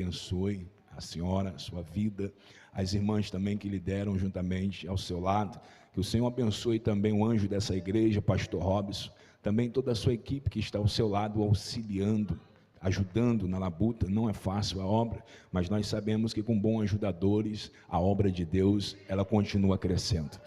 abençoe a senhora, a sua vida, as irmãs também que lideram juntamente ao seu lado. Que o Senhor abençoe também o anjo dessa igreja, pastor Robson, também toda a sua equipe que está ao seu lado, auxiliando, ajudando na labuta. Não é fácil a obra, mas nós sabemos que com bons ajudadores, a obra de Deus, ela continua crescendo.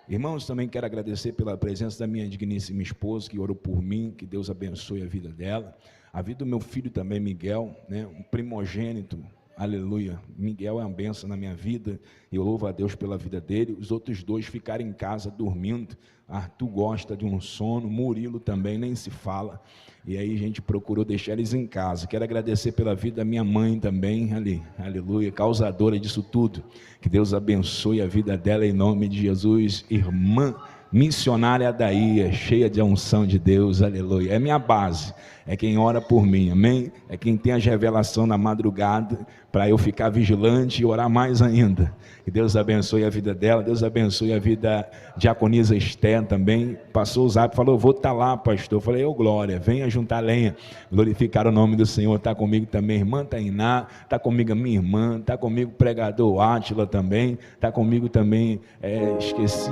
Irmãos, também quero agradecer pela presença da minha digníssima esposa, que orou por mim, que Deus abençoe a vida dela, a vida do meu filho também, Miguel, um primogênito, aleluia. Miguel é uma bênção na minha vida, e eu louvo a Deus pela vida dele. Os outros dois ficaram em casa dormindo. Arthur gosta de um sono, Murilo também, nem se fala, e aí a gente procurou deixar eles em casa. Quero agradecer pela vida da minha mãe também, aleluia, causadora disso tudo. Que Deus abençoe a vida dela em nome de Jesus. Irmã missionária Adaía, cheia de unção de Deus, aleluia, é minha base, é quem ora por mim, amém? É quem tem as revelações na madrugada, para eu ficar vigilante e orar mais ainda. Que Deus abençoe a vida dela, Deus abençoe a vida da diaconisa Esther também. Passou o zap, falou, vou estar lá, pastor. Eu falei, glória, venha juntar lenha, glorificar o nome do Senhor. Está comigo também, irmã Tainá, está comigo a minha irmã, está comigo o pregador Átila também, está comigo também, esqueci...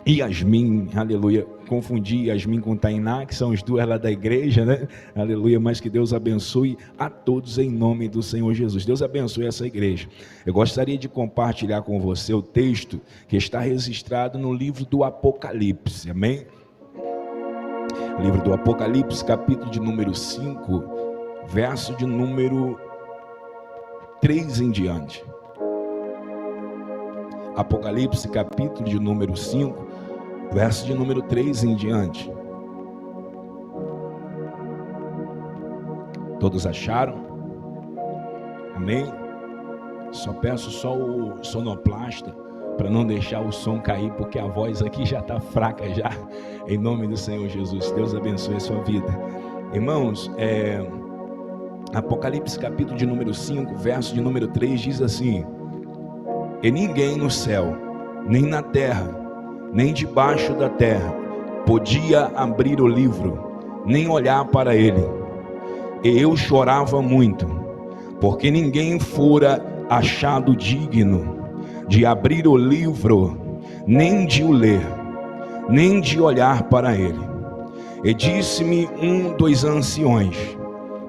Yasmin, aleluia, confundi Yasmin com Tainá, que são as duas lá da igreja, aleluia, mas que Deus abençoe a todos em nome do Senhor Jesus. Deus abençoe essa igreja. Eu gostaria de compartilhar com você o texto que está registrado no livro do Apocalipse, amém? Livro do Apocalipse, capítulo de número 5, verso de número 3 em diante. Apocalipse, capítulo de número 5, verso de número 3 em diante. Todos acharam? Amém? Só peço só o sonoplasta, para não deixar o som cair, porque a voz aqui já está fraca já, em nome do Senhor Jesus. Deus abençoe a sua vida. Irmãos, Apocalipse, capítulo de número 5, verso de número 3, diz assim: e ninguém no céu, nem na terra, nem debaixo da terra, podia abrir o livro, nem olhar para ele. E eu chorava muito, porque ninguém fora achado digno de abrir o livro, nem de o ler, nem de olhar para ele. E disse-me um dos anciões: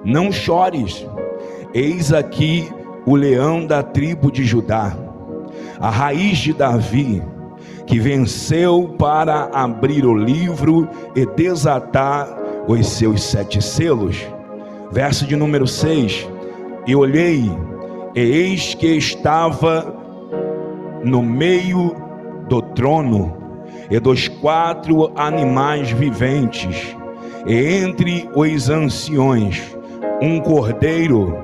não chores, eis aqui o leão da tribo de Judá, a raiz de Davi, que venceu para abrir o livro e desatar os seus 7 selos. Verso de número 6: e olhei, e eis que estava no meio do trono e dos 4 animais viventes, e entre os anciões um cordeiro,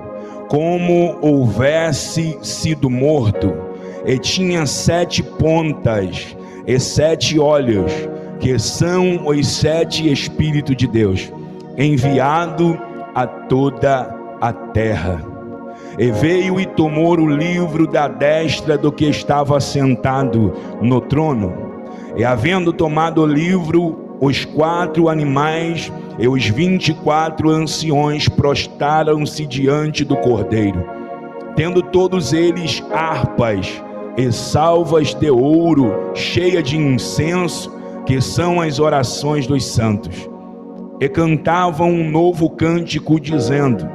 como houvesse sido morto, e tinha 7 pontas e 7 olhos, que são os 7 Espíritos de Deus, enviado a toda a terra. E veio e tomou o livro da destra do que estava sentado no trono. E havendo tomado o livro, os 4 animais e os 24 anciões prostraram-se diante do cordeiro, tendo todos eles harpas e salvas de ouro, cheia de incenso, que são as orações dos santos. E cantavam um novo cântico, dizendo: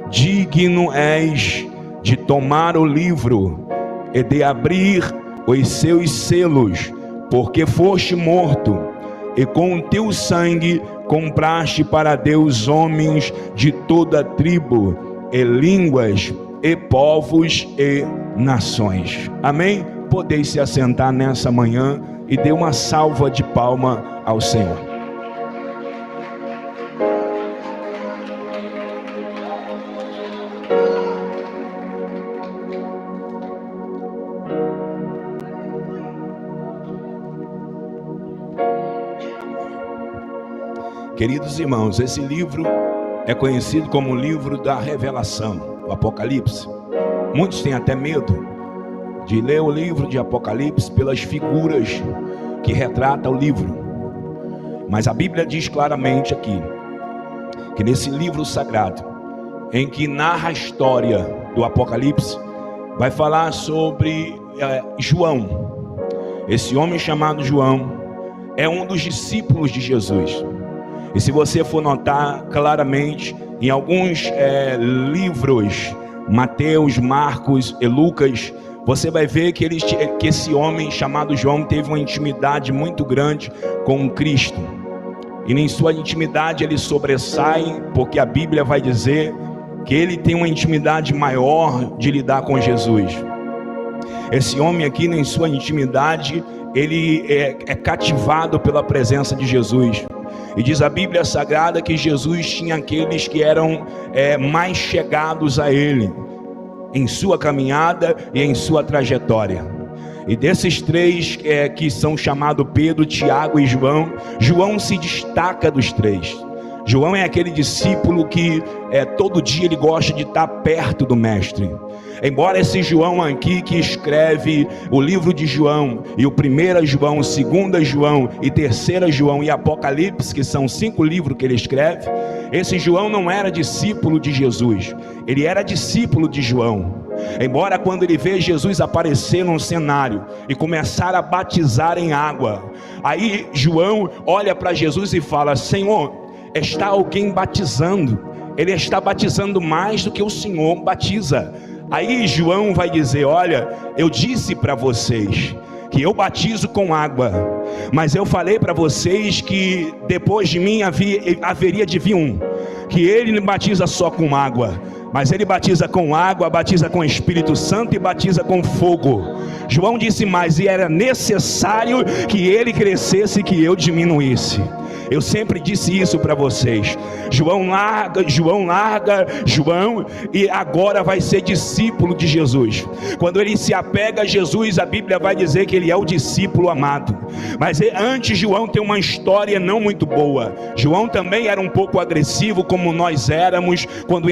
digno és de tomar o livro e de abrir os seus selos, porque foste morto, e com o teu sangue compraste para Deus homens de toda tribo, e línguas, e povos, e nações. Amém? Podeis se assentar nessa manhã e dê uma salva de palma ao Senhor. Queridos irmãos, esse livro é conhecido como o livro da revelação, o Apocalipse. Muitos têm até medo de ler o livro de Apocalipse pelas figuras que retrata o livro. Mas a Bíblia diz claramente aqui, que nesse livro sagrado em que narra a história do Apocalipse, vai falar sobre João. Esse homem chamado João é um dos discípulos de Jesus. E se você for notar claramente, em alguns livros, Mateus, Marcos e Lucas, você vai ver que esse homem chamado João teve uma intimidade muito grande com Cristo. E em sua intimidade ele sobressai, porque a Bíblia vai dizer que ele tem uma intimidade maior de lidar com Jesus. Esse homem aqui, em sua intimidade, ele é cativado pela presença de Jesus. E diz a Bíblia Sagrada que Jesus tinha aqueles que eram mais chegados a ele, em sua caminhada e em sua trajetória. E desses três que são chamados Pedro, Tiago e João, João se destaca dos três. João é aquele discípulo que todo dia ele gosta de estar perto do mestre. Embora esse João aqui que escreve o livro de João, e o 1 João, 2 João e 3 João e Apocalipse, que são 5 livros que ele escreve, esse João não era discípulo de Jesus, ele era discípulo de João. Embora quando ele vê Jesus aparecer num cenário e começar a batizar em água, aí João olha para Jesus e fala: Senhor, está alguém batizando, ele está batizando mais do que o Senhor batiza. Aí João vai dizer: olha, eu disse para vocês que eu batizo com água, mas eu falei para vocês que depois de mim haveria de vir um, que ele não batiza só com água, mas ele batiza com água, batiza com Espírito Santo e batiza com fogo. João disse mais: e era necessário que ele crescesse e que eu diminuísse. Eu sempre disse isso para vocês. João larga João e agora vai ser discípulo de Jesus. Quando ele se apega a Jesus, a Bíblia vai dizer que ele é o discípulo amado. Mas antes João tem uma história não muito boa. João também era um pouco agressivo, como nós éramos quando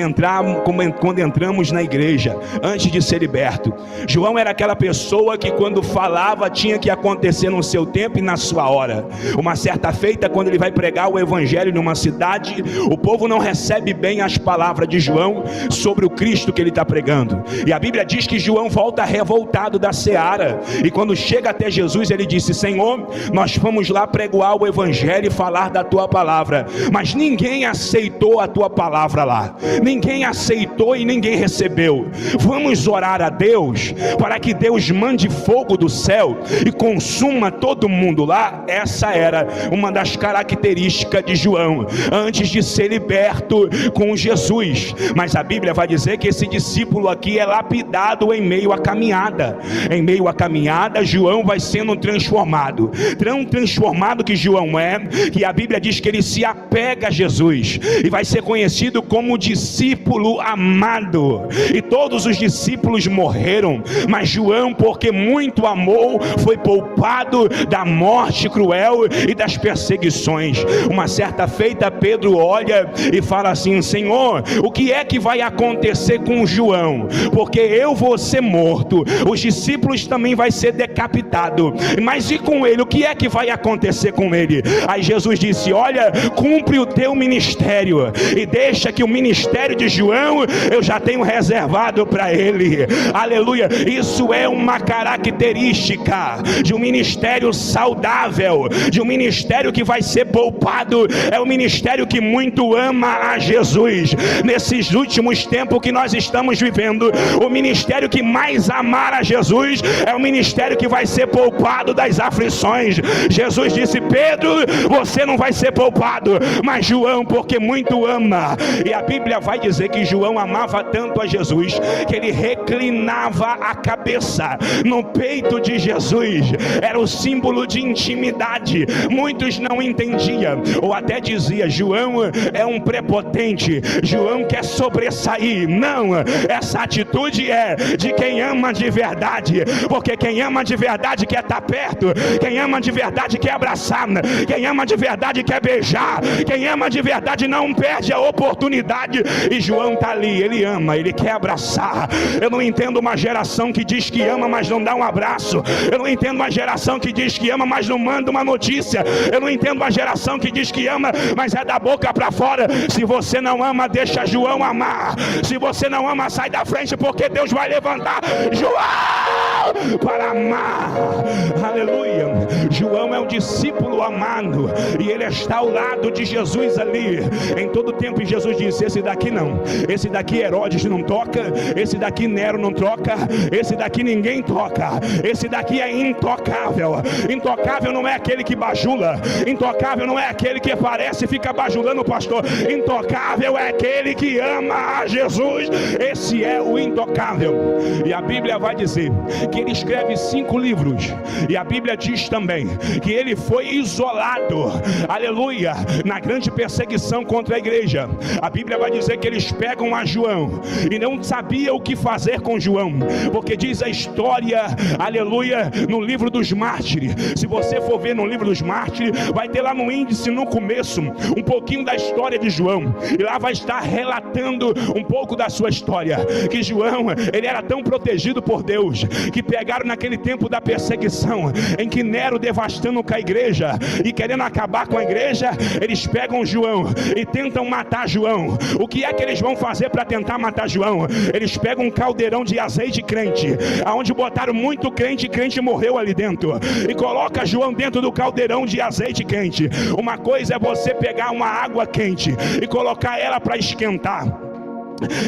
entramos na igreja, antes de ser liberto. João era aquela pessoa que quando falava tinha que acontecer no seu tempo e na sua hora. Uma certa feita, quando ele vai pregar o evangelho numa cidade, o povo não recebe bem as palavras de João sobre o Cristo que ele está pregando, e a Bíblia diz que João volta revoltado da seara, e quando chega até Jesus ele disse: Senhor, nós fomos lá pregoar o evangelho e falar da tua palavra, mas ninguém aceitou a tua palavra lá, ninguém aceitou e ninguém recebeu. Vamos orar a Deus para que Deus mande fogo do céu e consuma todo mundo lá. Essa era uma das características de João antes de ser liberto com Jesus. Mas a Bíblia vai dizer que esse discípulo aqui é lapidado em meio à caminhada. Em meio à caminhada, João vai sendo transformado. Tão transformado que João é, que a Bíblia diz que ele se apega a Jesus e vai ser conhecido como discípulo amado. E todos os discípulos morreram, mas João, porque muito amou, foi poupado da morte cruel e das perseguições. Uma certa feita, Pedro olha e fala assim: Senhor, o que é que vai acontecer com João? Porque eu vou ser morto, os discípulos também vai ser decapitado, mas e com ele? O que é que vai acontecer com ele? Aí Jesus disse: olha, cumpre o teu ministério e deixa que o ministério de João eu já tenho reservado para ele. Aleluia. Isso é uma característica de um ministério saudável, de um ministério que vai ser poupado. É um ministério que muito ama a Jesus. Nesses últimos tempos que nós estamos vivendo, o ministério que mais amar a Jesus é o ministério que vai ser poupado das aflições. Jesus disse: Pedro, você não vai ser poupado, mas João, porque muito ama. E a Bíblia vai dizer que João amava tanto a Jesus que ele reclinava a cabeça no peito de Jesus. Era o símbolo de intimidade. Muitos não entendiam, ou até dizia: João é um prepotente, João quer sobressair. Não, essa atitude é de quem ama de verdade, porque quem ama de verdade quer estar perto, quem ama de verdade quer abraçar, quem ama de verdade quer beijar, quem ama de verdade não perde a oportunidade. E João está ali, ele ama, ele quer abraçar. Eu não entendo uma geração que diz que ama, mas não dá um abraço. Eu não entendo uma geração que diz que ama, mas não manda uma notícia. Eu não entendo uma geração coração que diz que ama, mas é da boca para fora. Se você não ama, deixa João amar. Se você não ama, sai da frente, porque Deus vai levantar João para amar. Aleluia. João é um discípulo amado, e ele está ao lado de Jesus ali. Em todo tempo Jesus disse: esse daqui não, esse daqui Herodes não toca, esse daqui Nero não toca, esse daqui ninguém toca, esse daqui é intocável. Intocável não é aquele que bajula, intocável não é aquele que aparece e fica bajulando o pastor. Intocável é aquele que ama a Jesus. Esse é o intocável. E a Bíblia vai dizer que ele escreve 5 livros, e a Bíblia diz também que ele foi isolado, aleluia, na grande perseguição contra a igreja. A Bíblia vai dizer que eles pegam a João e não sabia o que fazer com João, porque diz a história, aleluia, no livro dos mártires. Se você for ver no livro dos mártires, vai ter lá no índice, no começo, um pouquinho da história de João, e lá vai estar relatando um pouco da sua história, que João, ele era tão protegido por Deus, que pegaram naquele tempo da perseguição, em que Nero devastando com a igreja e querendo acabar com a igreja, eles pegam João e tentam matar João. O que é que eles vão fazer para tentar matar João? Eles pegam um caldeirão de azeite crente, aonde botaram muito crente, e crente morreu ali dentro, e coloca João dentro do caldeirão de azeite quente. Uma coisa é você pegar uma água quente e colocar ela para esquentar,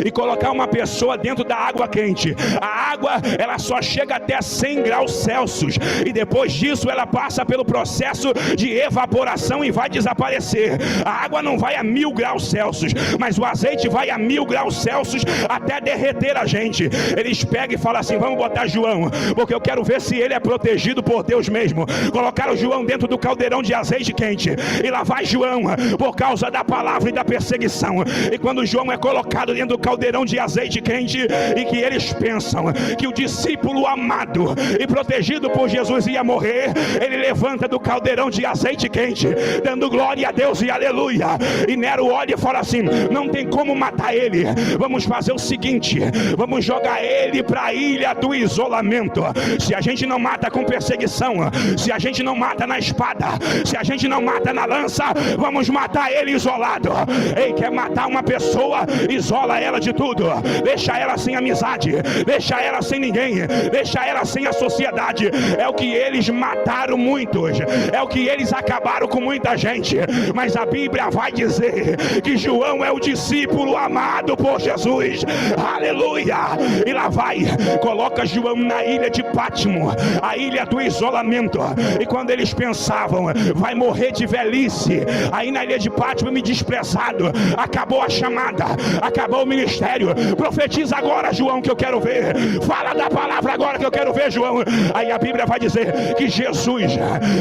e colocar uma pessoa dentro da água quente. A água, ela só chega até 100 graus Celsius, e depois disso ela passa pelo processo de evaporação e vai desaparecer. A água não vai a 1000 graus Celsius, mas o azeite vai a 1000 graus Celsius até derreter a gente. Eles pegam e falam assim: vamos botar João, porque eu quero ver se ele é protegido por Deus mesmo. Colocaram João dentro do caldeirão de azeite quente, e lá vai João, por causa da palavra e da perseguição. E quando João é colocado dentro do caldeirão de azeite quente, e que eles pensam que o discípulo amado e protegido por Jesus ia morrer, ele levanta do caldeirão de azeite quente, dando glória a Deus e aleluia. E Nero olha e fala assim: não tem como matar ele, vamos fazer o seguinte, vamos jogar ele para a ilha do isolamento. Se a gente não mata com perseguição, se a gente não mata na espada, se a gente não mata na lança, vamos matar ele isolado. Ei, quer matar uma pessoa? Isola ela de tudo, deixa ela sem amizade, deixa ela sem ninguém, deixa ela sem a sociedade. É o que eles mataram muitos, é o que eles acabaram com muita gente. Mas a Bíblia vai dizer que João é o discípulo amado por Jesus, aleluia. E lá vai, coloca João na ilha de Pátimo, a ilha do isolamento. E quando eles pensavam, vai morrer de velhice aí na ilha de Pátimo, me desprezado, acabou a chamada, acabou o ministério. Profetiza agora, João, que eu quero ver. Fala da palavra agora que eu quero ver, João. Aí a Bíblia vai dizer que Jesus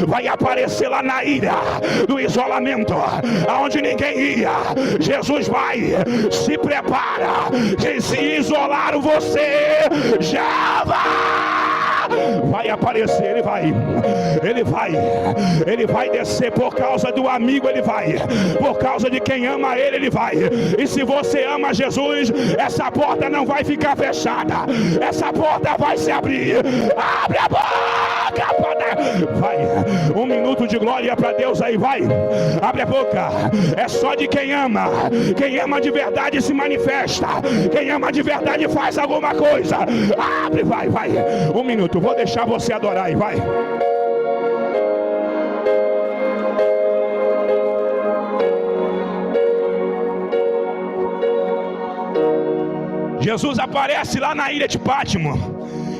vai aparecer lá na ilha do isolamento, aonde ninguém ia. Jesus vai, se prepara, que se isolaram você já vai aparecer. Ele vai descer por causa do amigo, ele vai, por causa de quem ama ele, ele vai. E se você ama Jesus, essa porta não vai ficar fechada, essa porta vai se abrir. Abre a boca, vai, 1 minuto de glória para Deus aí, vai, abre a boca. É só de quem ama de verdade se manifesta, quem ama de verdade faz alguma coisa. Abre, vai, 1 minuto, vou deixar você adorar aí, vai. Jesus aparece lá na ilha de Pátimo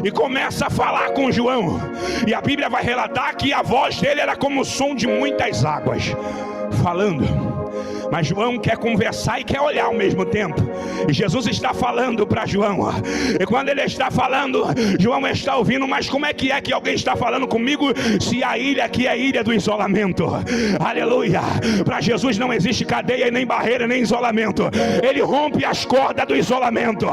e começa a falar com João, e a Bíblia vai relatar que a voz dele era como o som de muitas águas falando. Mas João quer conversar e quer olhar ao mesmo tempo. E Jesus está falando para João. E quando ele está falando, João está ouvindo. Mas como é que alguém está falando comigo se a ilha aqui é a ilha do isolamento? Aleluia. Para Jesus não existe cadeia, nem barreira, nem isolamento. Ele rompe as cordas do isolamento.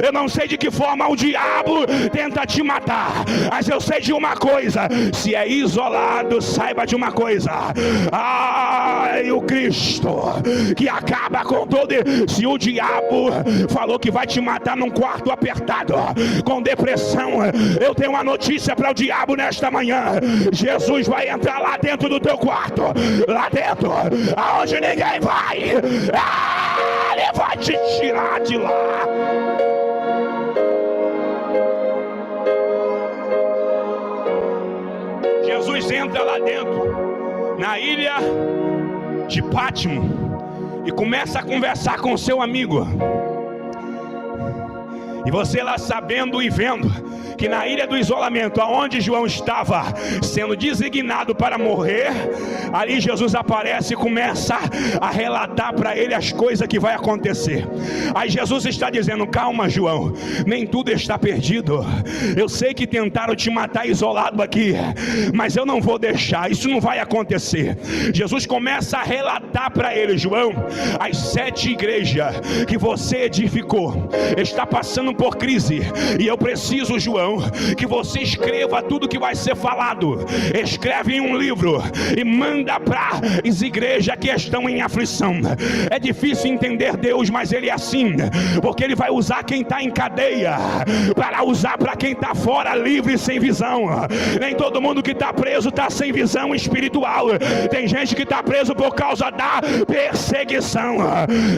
Eu não sei de que forma o diabo tenta te matar, mas eu sei de uma coisa: se é isolado, saiba de uma coisa: ai, o Cristo que acaba com todo. Se o diabo falou que vai te matar num quarto apertado, com depressão, eu tenho uma notícia para o diabo nesta manhã: Jesus vai entrar lá dentro do teu quarto, lá dentro, aonde ninguém vai. Ele vai te tirar de lá. Jesus entra lá dentro, na ilha de Pátimo, e começa a conversar com seu amigo. E você lá sabendo e vendo que na ilha do isolamento, aonde João estava sendo designado para morrer, ali Jesus aparece e começa a relatar para ele as coisas que vai acontecer. Aí Jesus está dizendo: calma, João, nem tudo está perdido. Eu sei que tentaram te matar isolado aqui, mas eu não vou deixar, isso não vai acontecer. Jesus começa a relatar para ele: João, as 7 igrejas que você edificou está passando por crise, e eu preciso, João, que você escreva tudo que vai ser falado. Escreve em um livro e manda para as igrejas que estão em aflição. É difícil entender Deus, mas Ele é assim, porque Ele vai usar quem está em cadeia para usar para quem está fora, livre e sem visão. Nem todo mundo que está preso está sem visão espiritual. Tem gente que está preso por causa da perseguição.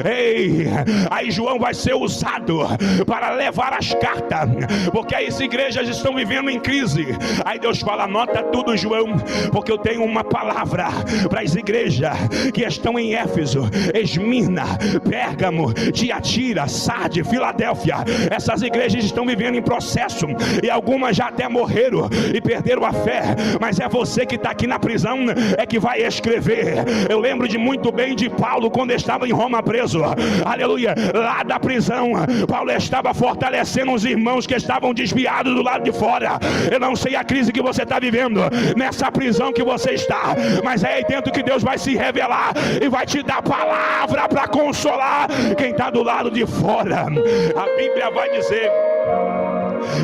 Ei, aí João vai ser usado para levar as cartas, porque as igrejas estão vivendo em crise. Aí Deus fala: anota tudo, João, porque eu tenho uma palavra para as igrejas que estão em Éfeso, Esmirna, Pérgamo, Tiatira, Sarde, Filadélfia. Essas igrejas estão vivendo em processo, e algumas já até morreram e perderam a fé, mas é você que está aqui na prisão é que vai escrever. Eu lembro de muito bem de Paulo quando estava em Roma preso, aleluia, lá da prisão Paulo estava fortalecendo os irmãos que estavam desviados do lado de fora. Eu não sei a crise que você está vivendo, nessa prisão que você está, mas é aí dentro que Deus vai se revelar e vai te dar palavra para consolar quem está do lado de fora. A Bíblia vai dizer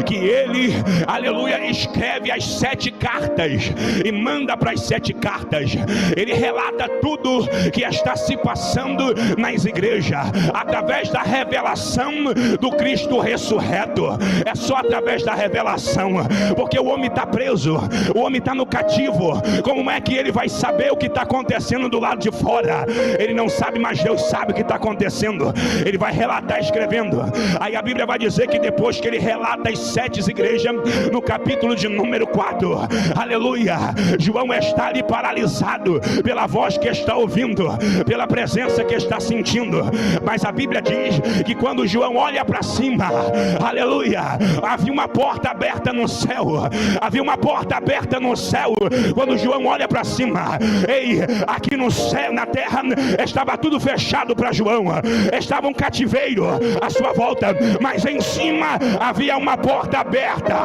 que ele, aleluia, escreve as 7 cartas e manda para as 7 cartas. Ele relata tudo que está se passando nas igrejas, através da revelação do Cristo ressurreto. É só através da revelação, porque o homem está preso, o homem está no cativo. Como é que ele vai saber o que está acontecendo do lado de fora? Ele não sabe, mas Deus sabe o que está acontecendo. Ele vai relatar escrevendo. Aí a Bíblia vai dizer que depois que ele relata as 7 igrejas, no capítulo de número 4, aleluia, João está ali paralisado pela voz que está ouvindo, pela presença que está sentindo. Mas a Bíblia diz que quando João olha para cima, aleluia, havia uma porta aberta no céu. Havia uma porta aberta no céu. Quando João olha para cima, ei, aqui no céu, na terra, estava tudo fechado para João. Estava um cativeiro à sua volta, mas em cima havia uma porta aberta,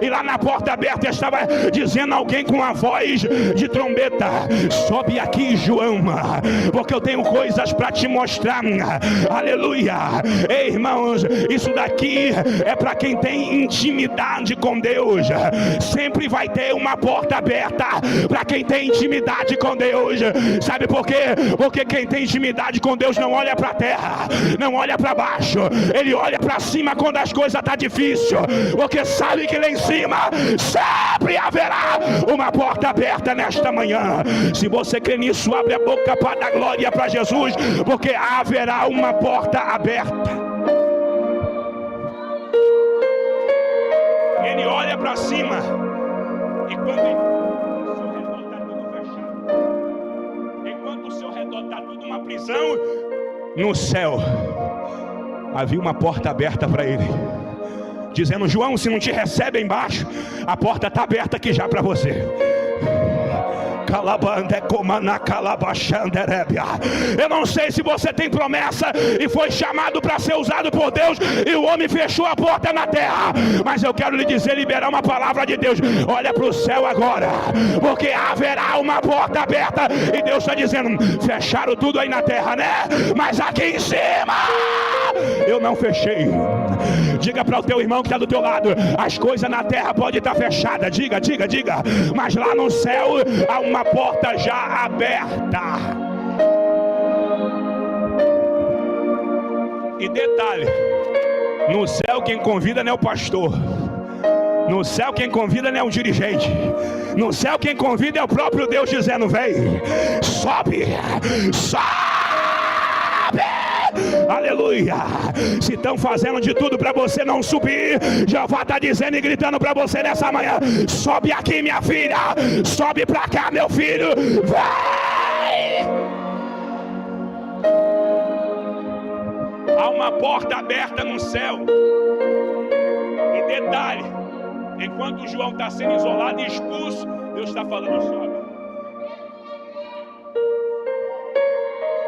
e lá na porta aberta estava dizendo alguém com a voz de trombeta: sobe aqui, João, porque eu tenho coisas para te mostrar. Aleluia. Ei, irmãos, isso daqui é para quem tem intimidade com Deus. Sempre vai ter uma porta aberta para quem tem intimidade com Deus. Sabe por quê? Porque quem tem intimidade com Deus não olha para a terra, não olha para baixo, ele olha para cima quando as coisas estão difíceis, porque sabe que lá em cima sempre haverá uma porta aberta nesta manhã. Se você crê nisso, abre a boca para dar glória para Jesus, porque haverá uma porta aberta. Ele olha para cima, e enquanto o seu redor está tudo uma prisão, no céu havia uma porta aberta para ele, dizendo: João, se não te recebe embaixo, a porta está aberta aqui já para você. Eu não sei se você tem promessa e foi chamado para ser usado por Deus, e o homem fechou a porta na terra, mas eu quero lhe dizer, liberar uma palavra de Deus. Olha para o céu agora, porque haverá uma porta aberta, e Deus está dizendo: fecharam tudo aí na terra, né? Mas aqui em cima eu não fechei. Diga para o teu irmão que está do teu lado: as coisas na terra podem estar fechadas. Diga, mas lá no céu há uma porta já aberta. E detalhe, no céu quem convida não é o pastor. No céu quem convida não é um dirigente. No céu quem convida é o próprio Deus dizendo: vem, sobe, sobe. Aleluia. Se estão fazendo de tudo para você não subir, Jeová está dizendo e gritando para você nessa manhã: sobe aqui, minha filha, sobe para cá, meu filho, vai. Há uma porta aberta no céu. E detalhe, enquanto João está sendo isolado e expulso, Deus está falando: sobe.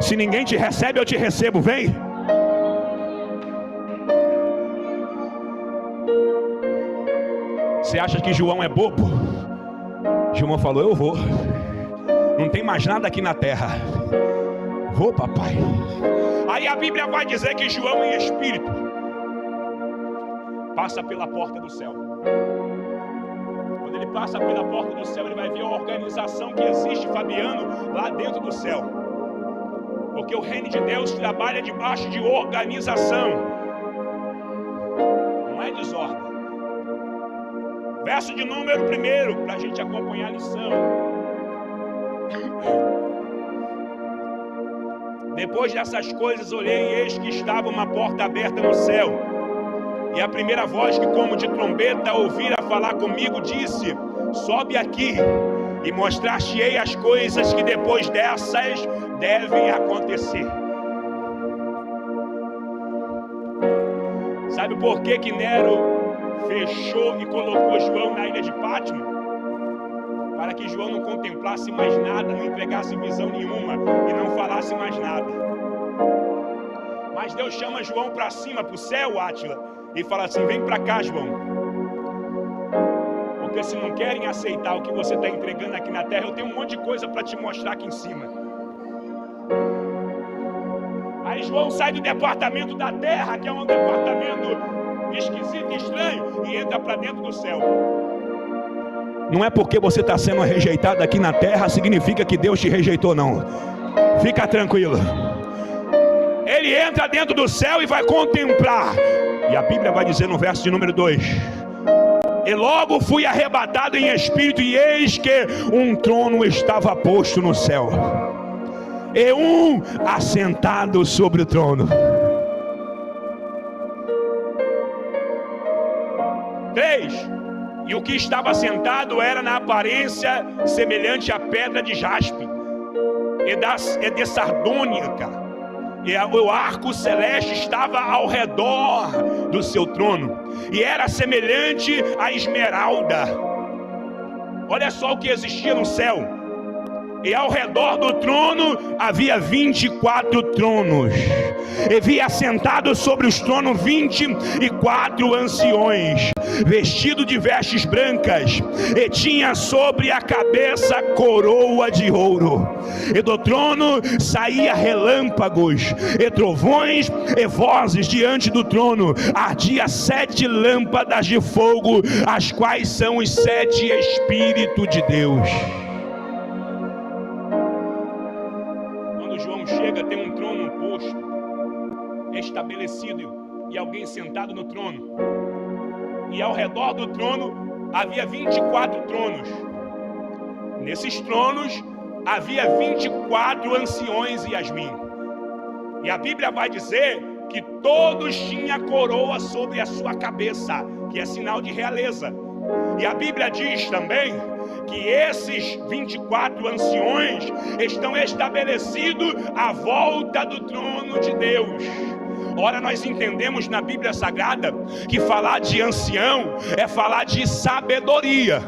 Se ninguém te recebe, eu te recebo, vem. Você acha que João é bobo? João falou: eu vou. Não tem mais nada aqui na terra. Vou, papai. Aí a Bíblia vai dizer que João em espírito passa pela porta do céu. Quando ele passa pela porta do céu, ele vai ver a organização que existe, Fabiano, lá dentro do céu. Porque o reino de Deus trabalha debaixo de organização. Não é desordem. Verso de número 1, para a gente acompanhar a lição. Depois dessas coisas olhei e eis que estava uma porta aberta no céu. E a primeira voz que como de trombeta ouvira falar comigo disse: sobe aqui e mostrar-te-ei as coisas que depois dessas devem acontecer. Sabe por que Nero fechou e colocou João na ilha de Pátimo? Para que João não contemplasse mais nada, não entregasse visão nenhuma e não falasse mais nada. Mas Deus chama João para cima, para o céu, Átila, e fala assim: vem para cá, João. Porque se não querem aceitar o que você está entregando aqui na terra, eu tenho um monte de coisa para te mostrar aqui em cima. Aí João sai do departamento da terra, que é um departamento esquisito e estranho, e entra para dentro do céu. Não é porque você está sendo rejeitado aqui na terra, significa que Deus te rejeitou, não. Fica tranquilo. Ele entra dentro do céu e vai contemplar. E a Bíblia vai dizer no verso de número 2: e logo fui arrebatado em espírito, e eis que um trono estava posto no céu, e um assentado sobre o trono. 3. E o que estava sentado era na aparência semelhante à pedra de jaspe e de sardônica, e o arco celeste estava ao redor do seu trono, e era semelhante à esmeralda. Olha só o que existia no céu. E ao redor do trono havia 24 tronos, e havia assentado sobre os tronos 24 anciões, vestidos de vestes brancas, e tinha sobre a cabeça coroa de ouro. E do trono saía relâmpagos, e trovões, e vozes. Diante do trono ardia 7 lâmpadas de fogo, as quais são os 7 Espíritos de Deus. Chega, tem um trono posto, estabelecido, e alguém sentado no trono. E ao redor do trono havia 24 tronos. Nesses tronos havia 24 anciões e Yasmin. E a Bíblia vai dizer que todos tinham coroa sobre a sua cabeça, que é sinal de realeza. E a Bíblia diz também que esses 24 anciões estão estabelecidos à volta do trono de Deus. Ora, nós entendemos na Bíblia Sagrada que falar de ancião é falar de sabedoria.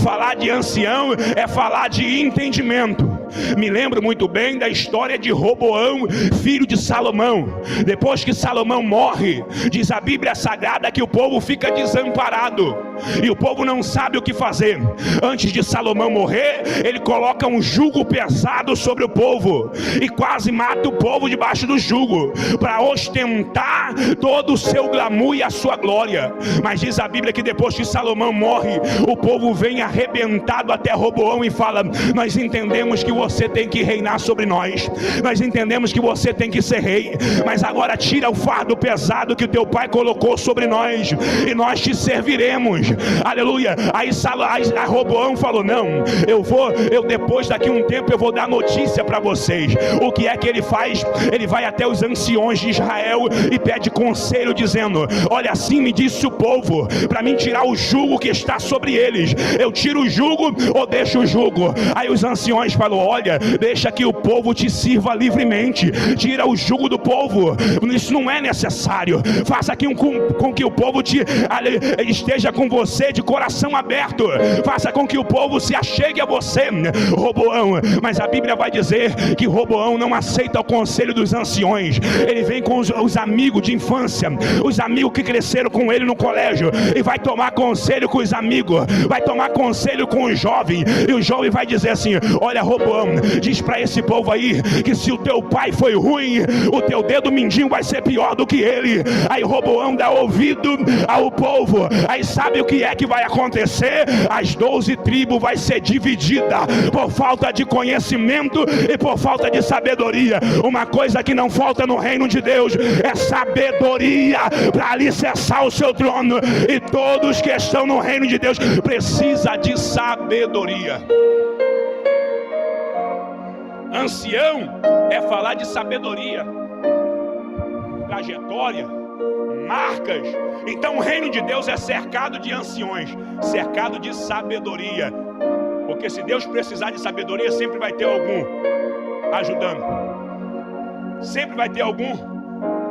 Falar de ancião é falar de entendimento. Me lembro muito bem da história de Roboão, filho de Salomão. Depois que Salomão morre, diz a Bíblia Sagrada que o povo fica desamparado, e o povo não sabe o que fazer. Antes de Salomão morrer, ele coloca um jugo pesado sobre o povo, e quase mata o povo debaixo do jugo, para ostentar todo o seu glamour e a sua glória. Mas diz a Bíblia que depois que Salomão morre, o povo vem arrebentado até Roboão e fala: nós entendemos que o você tem que reinar sobre nós. Nós entendemos que você tem que ser rei, mas agora tira o fardo pesado que o teu pai colocou sobre nós, e nós te serviremos. Aleluia. Aí Roboão falou: não, depois daqui um tempo eu vou dar notícia para vocês. O que é que ele faz? Ele vai até os anciões de Israel e pede conselho, dizendo: olha, assim me disse o povo, para mim tirar o jugo que está sobre eles, eu tiro o jugo ou deixo o jugo? Aí os anciões falaram: olha, deixa que o povo te sirva livremente, tira o jugo do povo, isso não é necessário. Faça com que o povo esteja com você de coração aberto, faça com que o povo se achegue a você, Roboão. Mas a Bíblia vai dizer que Roboão não aceita o conselho dos anciões. Ele vem com os amigos de infância, os amigos que cresceram com ele no colégio, e vai tomar conselho com os amigos, vai tomar conselho com o jovem, e o jovem vai dizer assim: olha, Roboão, diz para esse povo aí que se o teu pai foi ruim, o teu dedo mindinho vai ser pior do que ele. Aí Roboão dá ouvido ao povo. Aí sabe o que é que vai acontecer? As 12 tribos vai ser dividida por falta de conhecimento e por falta de sabedoria. Uma coisa que não falta no reino de Deus é sabedoria para alicerçar o seu trono, e todos que estão no reino de Deus precisam de sabedoria. Ancião é falar de sabedoria, trajetória, marcas. Então o reino de Deus é cercado de anciões, cercado de sabedoria, porque se Deus precisar de sabedoria, sempre vai ter algum ajudando, sempre vai ter algum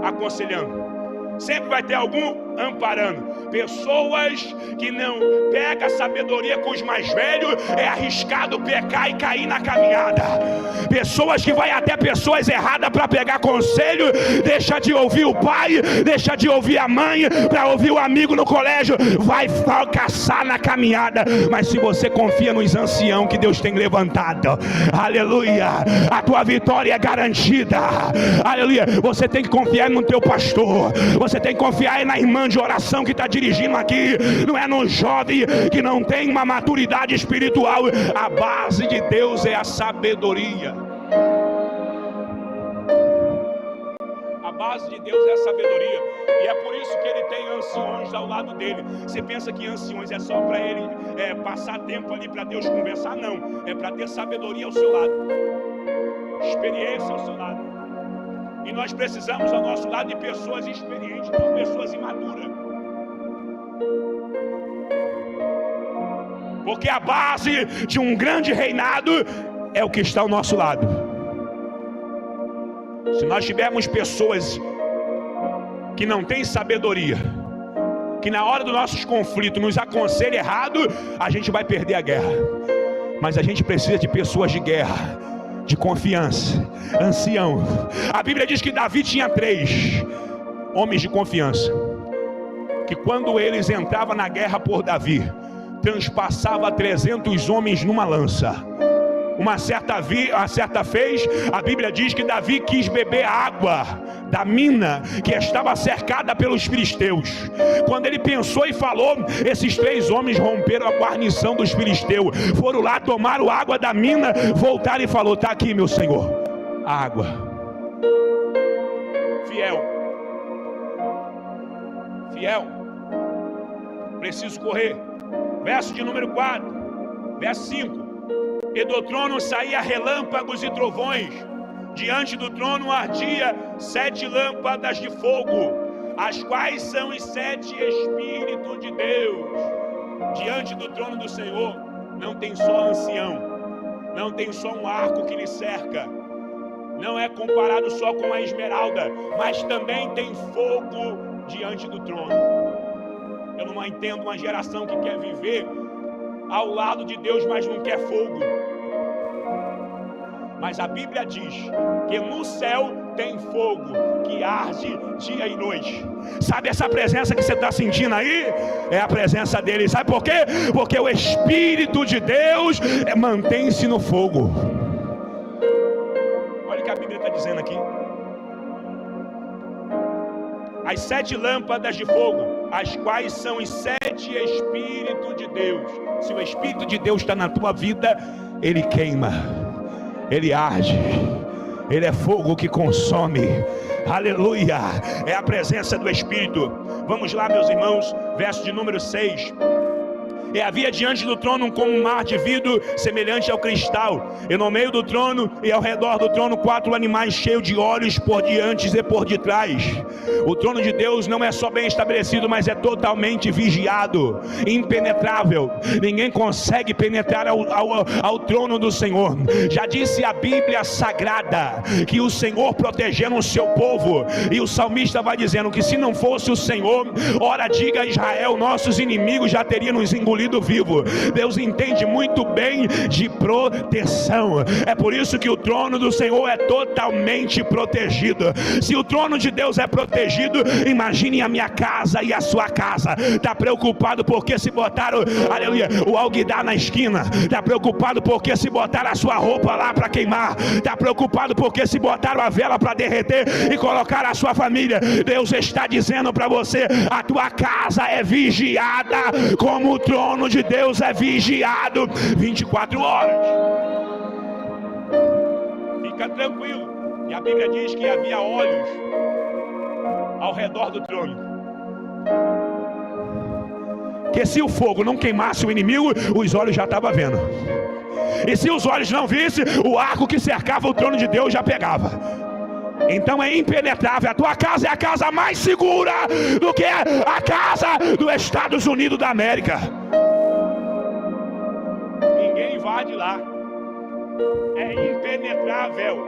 aconselhando, sempre vai ter algum amparando. Pessoas que não pegam a sabedoria com os mais velhos, é arriscado pecar e cair na caminhada. Pessoas que vai até pessoas erradas para pegar conselho, deixa de ouvir o pai, deixa de ouvir a mãe para ouvir o amigo no colégio, vai fracassar na caminhada. Mas se você confia nos anciãos que Deus tem levantado, aleluia, a tua vitória é garantida. Aleluia. Você tem que confiar no teu pastor, você tem que confiar na irmã de oração que está dirigindo aqui, não é no jovem que não tem uma maturidade espiritual. A base de Deus é a sabedoria. A base de Deus é a sabedoria, e é por isso que ele tem anciões ao lado dele. Você pensa que anciões é só para ele passar tempo ali para Deus conversar? Não, é para ter sabedoria ao seu lado, experiência ao seu lado. E nós precisamos ao nosso lado de pessoas experientes, não pessoas imaduras. Porque a base de um grande reinado é o que está ao nosso lado. Se nós tivermos pessoas que não têm sabedoria, que na hora dos nossos conflitos nos aconselham errado, a gente vai perder a guerra. Mas a gente precisa de pessoas de guerra, de confiança, ancião. A Bíblia diz que Davi tinha 3 homens de confiança, que quando eles entravam na guerra por Davi, transpassava 300 homens numa lança. Uma certa vez, a Bíblia diz que Davi quis beber água da mina que estava cercada pelos filisteus. Quando ele pensou e falou, esses 3 homens romperam a guarnição dos filisteus, foram lá, tomaram água da mina, voltaram e falou: está aqui, meu senhor, a água. Fiel, preciso correr. Verso de número 4, verso 5. E do trono saía relâmpagos e trovões, diante do trono ardia 7 lâmpadas de fogo, as quais são os 7 Espíritos de Deus. Diante do trono do Senhor não tem só ancião, não tem só um arco que lhe cerca, não é comparado só com a esmeralda, mas também tem fogo diante do trono. Eu não entendo uma geração que quer viver ao lado de Deus, mas não quer fogo. Mas a Bíblia diz que no céu tem fogo que arde dia e noite. Sabe essa presença que você está sentindo aí? É a presença dele. Sabe por quê? Porque o Espírito de Deus mantém-se no fogo. Olha o que a Bíblia está dizendo aqui. As 7 lâmpadas de fogo, as quais são os 7 Espíritos de Deus. Se o Espírito de Deus está na tua vida, ele queima, ele arde, ele é fogo que consome. Aleluia, é a presença do Espírito. Vamos lá, meus irmãos, verso de número 6. E havia diante do trono como um mar de vidro, semelhante ao cristal, e no meio do trono e ao redor do trono 4 animais cheios de olhos por diante e por detrás. O trono de Deus não é só bem estabelecido, mas é totalmente vigiado, impenetrável. Ninguém consegue penetrar ao trono do Senhor. Já disse a Bíblia Sagrada que o Senhor protegendo o seu povo, e o salmista vai dizendo que se não fosse o Senhor, ora diga a Israel, nossos inimigos já teriam nos engolido vivo. Deus entende muito bem de proteção. É por isso que o trono do Senhor é totalmente protegido. Se o trono de Deus é protegido, imagine a minha casa e a sua casa. Está preocupado porque se botaram, aleluia, o alguidar na esquina? Está preocupado porque se botaram a sua roupa lá para queimar? Está preocupado porque se botaram a vela para derreter e colocaram a sua família? Deus está dizendo para você: a tua casa é vigiada como o trono de Deus é vigiado 24 horas. Fica tranquilo. E a Bíblia diz que havia olhos ao redor do trono, que se o fogo não queimasse o inimigo, os olhos já estavam vendo. E se os olhos não vissem, o arco que cercava o trono de Deus já pegava. Então é impenetrável. A tua casa é a casa mais segura do que a casa dos Estados Unidos da América. Ninguém invade lá. É impenetrável.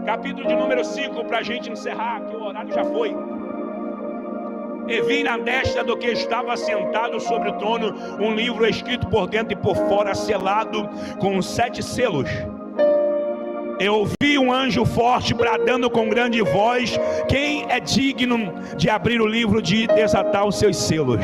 Capítulo de número 5, para a gente encerrar, que o horário já foi. E vi na destra do que estava sentado sobre o trono um livro escrito por dentro e por fora, selado com 7 selos. Eu ouvi um anjo forte bradando com grande voz: quem é digno de abrir o livro, de desatar os seus selos?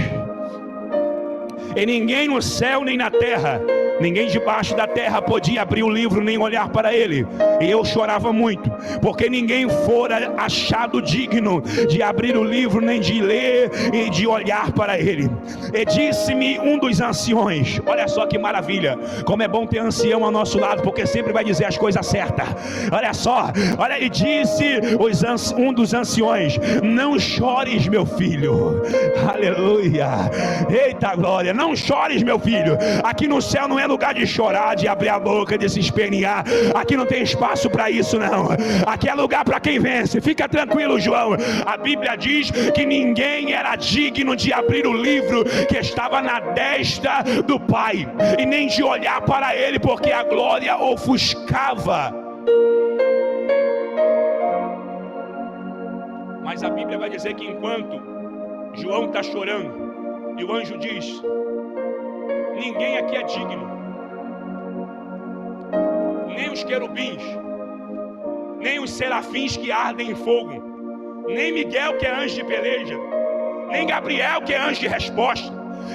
E ninguém no céu nem na terra, ninguém debaixo da terra podia abrir o livro nem olhar para ele. E eu chorava muito, porque ninguém fora achado digno de abrir o livro, nem de ler e de olhar para ele. E disse-me um dos anciões: olha só que maravilha, como é bom ter ancião ao nosso lado, porque sempre vai dizer as coisas certas. Olha só, olha, e disse um dos anciões: não chores, meu filho. Aleluia, eita glória. Não chores, meu filho. Aqui no céu não é lugar de chorar, de abrir a boca, de se espernear. Aqui não tem espaço para isso, não. Aqui é lugar para quem vence. Fica tranquilo, João. A Bíblia diz que ninguém era digno de abrir o livro que estava na destra do Pai, e nem de olhar para ele, porque a glória ofuscava. Mas a Bíblia vai dizer que enquanto João está chorando, e o anjo diz: ninguém aqui é digno, nem os querubins, nem os serafins que ardem em fogo, nem Miguel, que é anjo de peleja, nem Gabriel, que é anjo de resposta,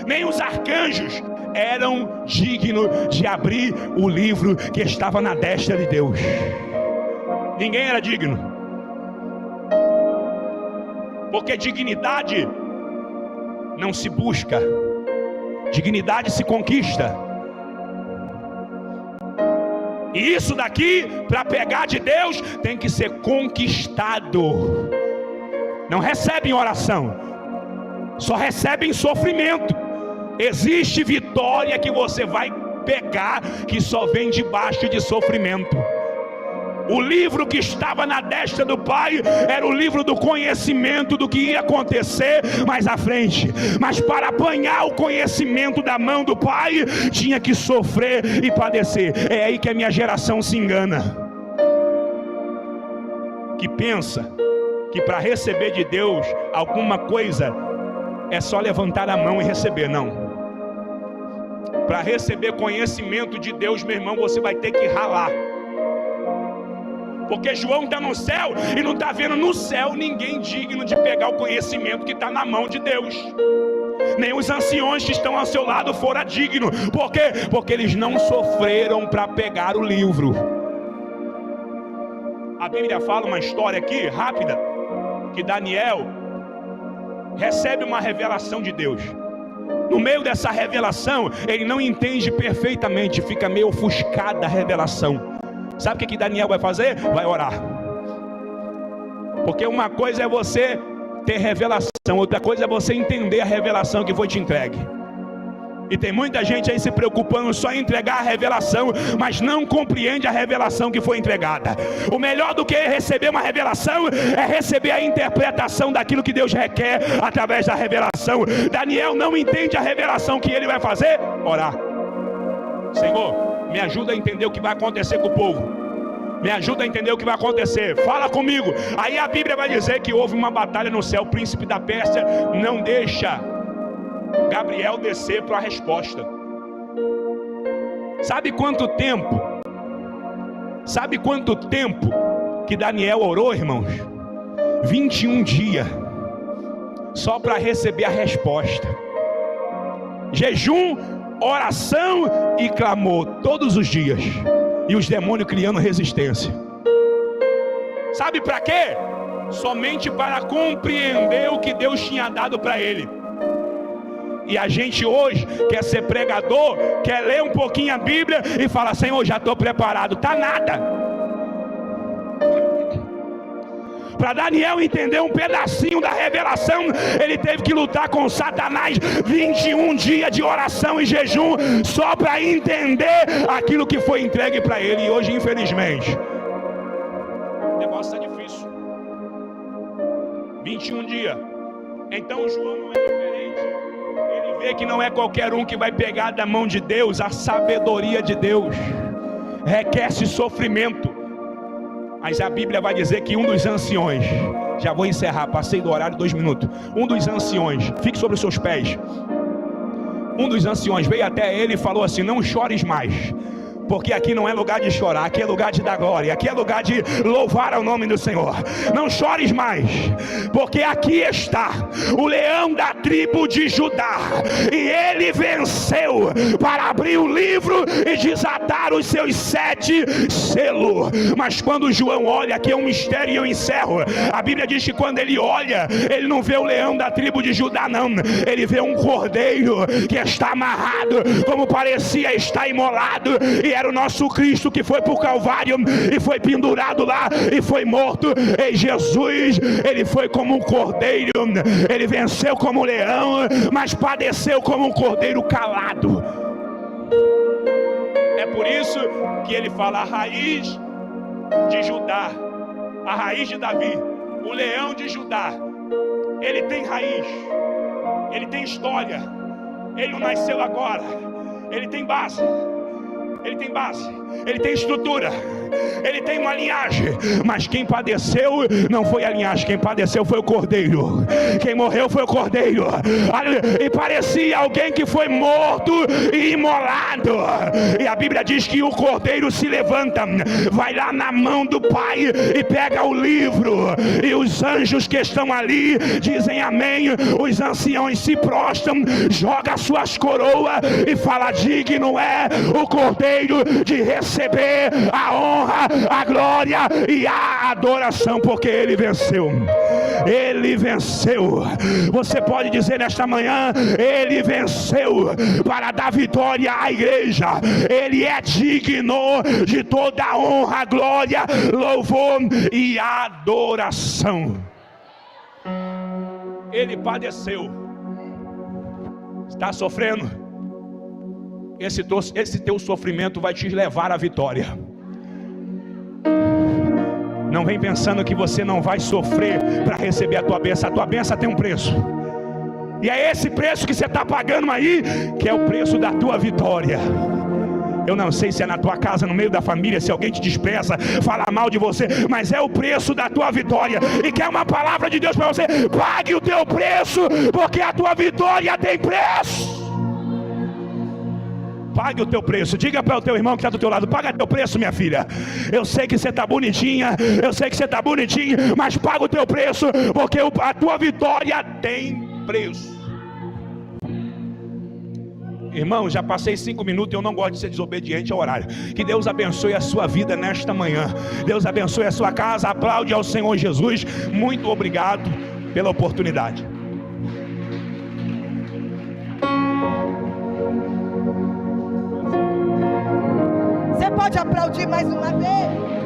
nem os arcanjos eram dignos de abrir o livro que estava na destra de Deus. Ninguém era digno, porque dignidade não se busca, dignidade se conquista. E isso daqui, para pegar de Deus, tem que ser conquistado. Não recebe em oração, só recebe em sofrimento. Existe vitória que você vai pegar, que só vem debaixo de sofrimento. O livro que estava na destra do Pai era o livro do conhecimento do que ia acontecer mais à frente. Mas para apanhar o conhecimento da mão do Pai, tinha que sofrer e padecer. É aí que a minha geração se engana, que pensa que para receber de Deus alguma coisa é só levantar a mão e receber. Não. Para receber conhecimento de Deus, meu irmão, você vai ter que ralar. Porque João está no céu e não está vendo no céu ninguém digno de pegar o conhecimento que está na mão de Deus. Nem os anciões que estão ao seu lado foram dignos. Por quê? Porque eles não sofreram para pegar o livro. A Bíblia fala uma história aqui, rápida, que Daniel recebe uma revelação de Deus. no meio dessa revelação, ele não entende perfeitamente, fica meio ofuscada a revelação. Sabe o que Daniel vai fazer? Vai orar. Porque uma coisa é você ter revelação, outra coisa é você entender a revelação que foi te entregue. E tem muita gente aí se preocupando só em entregar a revelação, mas não compreende a revelação que foi entregada. O melhor do que receber uma revelação é receber a interpretação daquilo que Deus requer através da revelação. Daniel não entende a revelação que ele vai fazer? Orar. Senhor, me ajuda a entender o que vai acontecer com o povo. Me ajuda a entender o que vai acontecer. Fala comigo. Aí a Bíblia vai dizer que houve uma batalha no céu. O príncipe da Pérsia não deixa Gabriel descer para a resposta. Sabe quanto tempo? Sabe quanto tempo que Daniel orou, irmãos? 21 dias. Só para receber a resposta. Jejum, oração e clamor todos os dias. E os demônios criando resistência. Sabe para quê? Somente para compreender o que Deus tinha dado para ele. E a gente hoje quer ser pregador, quer ler um pouquinho a Bíblia e fala: Senhor, já estou preparado. Tá nada. Para Daniel entender um pedacinho da revelação, ele teve que lutar com Satanás 21 dias de oração e jejum, só para entender aquilo que foi entregue para ele. E hoje, infelizmente, o negócio está difícil. 21 dias. Então João não é diferente. Ele vê que não é qualquer um que vai pegar da mão de Deus. A sabedoria de Deus requer-se sofrimento. Mas a Bíblia vai dizer que um dos anciões, já vou encerrar, passei do horário 2 minutos. Um dos anciões, fique sobre os seus pés. Um dos anciões veio até ele e falou assim: não chores mais, porque aqui não é lugar de chorar, aqui é lugar de dar glória, aqui é lugar de louvar ao nome do Senhor. Não chores mais, porque aqui está o leão da tribo de Judá, e ele venceu para abrir o livro e desatar os seus 7 selos. Mas quando João olha, aqui é um mistério e eu encerro. A Bíblia diz que quando ele olha, ele não vê o leão da tribo de Judá, não. Ele vê um cordeiro que está amarrado, como parecia estar imolado, e era o nosso Cristo que foi por Calvário e foi pendurado lá e foi morto. E Jesus, ele foi como um cordeiro, ele venceu como um leão, mas padeceu como um cordeiro calado. É por isso que ele fala: a raiz de Judá, a raiz de Davi, o leão de Judá. Ele tem raiz, ele tem história, ele não nasceu agora, ele tem base. Ele tem base, ele tem estrutura, ele tem uma linhagem. Mas quem padeceu não foi a linhagem, quem padeceu foi o cordeiro. Quem morreu foi o cordeiro. E parecia alguém que foi morto e imolado. E a Bíblia diz que o cordeiro se levanta, vai lá na mão do Pai e pega o livro. E os anjos que estão ali dizem amém. Os anciãos se prostram, joga suas coroas e fala: digno é o cordeiro de receber a honra, a glória e a adoração, porque ele venceu. Ele venceu. Você pode dizer nesta manhã: ele venceu para dar vitória à igreja. Ele é digno de toda a honra, glória, louvor e adoração. Ele padeceu. Está sofrendo? Esse teu sofrimento vai te levar à vitória. Não vem pensando que você não vai sofrer para receber a tua bênção. A tua bênção tem um preço. E é esse preço que você está pagando aí, que é o preço da tua vitória. Eu não sei se é na tua casa, no meio da família, se alguém te despreza, fala mal de você, mas é o preço da tua vitória. E quer uma palavra de Deus para você: pague o teu preço, porque a tua vitória tem preço. Pague o teu preço. Diga para o teu irmão que está do teu lado: paga teu preço, minha filha. Eu sei que você está bonitinha, eu sei que você está bonitinho, mas paga o teu preço, porque a tua vitória tem preço. Irmão, já passei 5 minutos e eu não gosto de ser desobediente ao horário. Que Deus abençoe a sua vida nesta manhã. Deus abençoe a sua casa. Aplaude ao Senhor Jesus. Muito obrigado pela oportunidade. pode aplaudir mais uma vez?